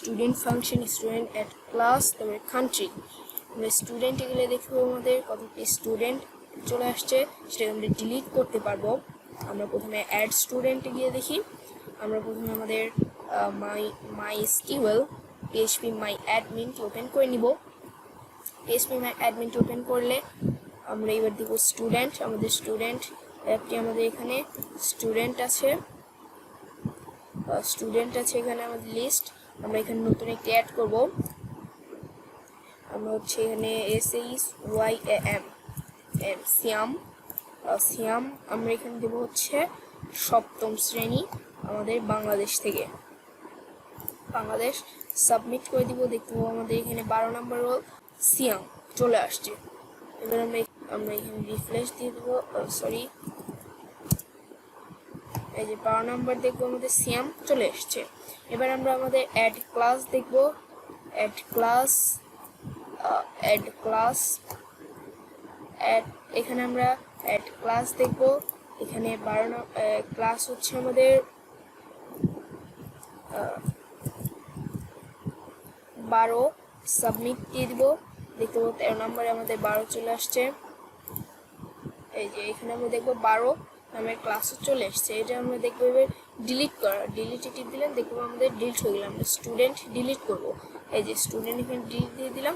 Student function, student at class, তারপরে country. আমরা স্টুডেন্টে গেলে দেখবো আমাদের কতটি স্টুডেন্ট চলে আসছে, সেটাকে আমরা ডিলিট করতে পারবো। আমরা প্রথমে অ্যাড স্টুডেন্টে গিয়ে দেখি। আমরা প্রথমে আমাদের মাইএসকিউএল PHP মাই অ্যাডমিনটি ওপেন করে নিব। PHP মাই অ্যাডমিনটি ওপেন করলে আমরা এবার দিব স্টুডেন্ট। আমাদের স্টুডেন্ট অ্যাপটি আমাদের এখানে স্টুডেন্ট আছে এখানে আমাদের লিস্ট। আমরা এখানে নতুন একটি অ্যাড করব। আমরা হচ্ছে এখানে SHYAM সিয়াম আমরা এখানে দেব হচ্ছে সপ্তম শ্রেণী, আমাদের বাংলাদেশ থেকে, বাংলাদেশ। সাবমিট করে দিব। দেখতে পাবো আমাদের এখানে 12 নম্বর রোল সিয়াম চলে আসছে। এবার আমরা এখানে রিফ্রেশ দিয়ে দেবো। সরি, এই যে 12 নম্বর দেখবো আমাদের সিয়াম চলে এসছে। এবার আমরা আমাদের অ্যাড ক্লাস দেখব। অ্যাড এখানে আমরা অ্যাড ক্লাস দেখব। এখানে 12 ক্লাস হচ্ছে আমাদের 12। সাবমিট দিয়ে দিব। দেখতে পাবো 13 নম্বরে আমাদের 12 চলে আসছে। এই যে এখানে আমরা দেখবো 12 নামের ক্লাসও চলে এসছে। এটা আমরা দেখবো এবার ডিলিট করা। ডিলিটে টিপ দিলাম, দেখবো আমাদের ডিলিট হয়ে গেল। আমরা স্টুডেন্ট ডিলিট করব। এই যে স্টুডেন্ট এখানে ডিলিট দিয়ে দিলাম,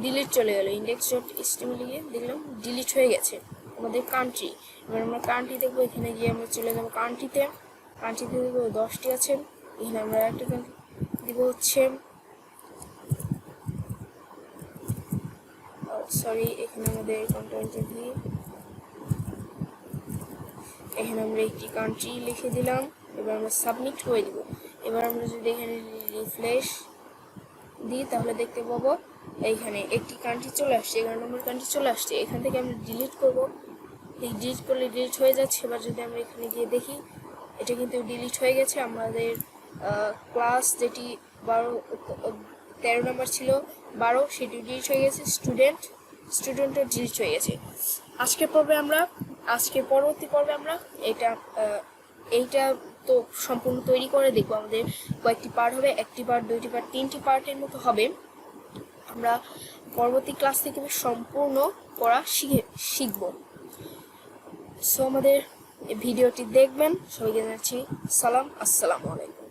ডিলিট চলে গেল। index.html গিয়ে দেখলাম ডিলিট হয়ে গেছে। আমাদের কান্ট্রি, এবার আমরা কান্ট্রি দেখবো। এখানে গিয়ে আমরা চলে যাবো কান্ট্রিতে দেখবো 10টি আছে। এখানে আমরা একটা কান্ট্রি দিব হচ্ছে সরি, এখানে আমাদের এখানে আমরা একটি কান্ট্রি লিখে দিলাম। এবার আমরা সাবমিট করে দিব। এবার আমরা যদি এখানে রিফ্রেশ দিই তাহলে দেখতে পাবো এইখানে একটি কান্ট্রি চলে আসছে, 11 নম্বর কান্ট্রি চলে আসছে। এখান থেকে আমরা ডিলিট করব। এই ডিলিট করলে ডিলিট হয়ে যাচ্ছে। এবার যদি আমরা এখানে গিয়ে দেখি, এটা কিন্তু ডিলিট হয়ে গেছে। আমাদের ক্লাস যেটি 13 নম্বর ছিল 12, সেটি ডিলিট হয়ে গেছে। স্টুডেন্টও ডিলিট হয়ে গেছে। পরবর্তী পর্বে আমরা এইটা তো সম্পূর্ণ তৈরি করে দেখবো। আমাদের কয়েকটি পার্ট হবে, 1টি পার্ট, 2টি পার্ট, 3টি পার্টের মতো হবে। আমরা পরবর্তী ক্লাস থেকে সম্পূর্ণ পড়া শিখব। সো আমাদের ভিডিওটি দেখবেন। সবাইকে জানাচ্ছি সালাম, আসসালামু আলাইকুম।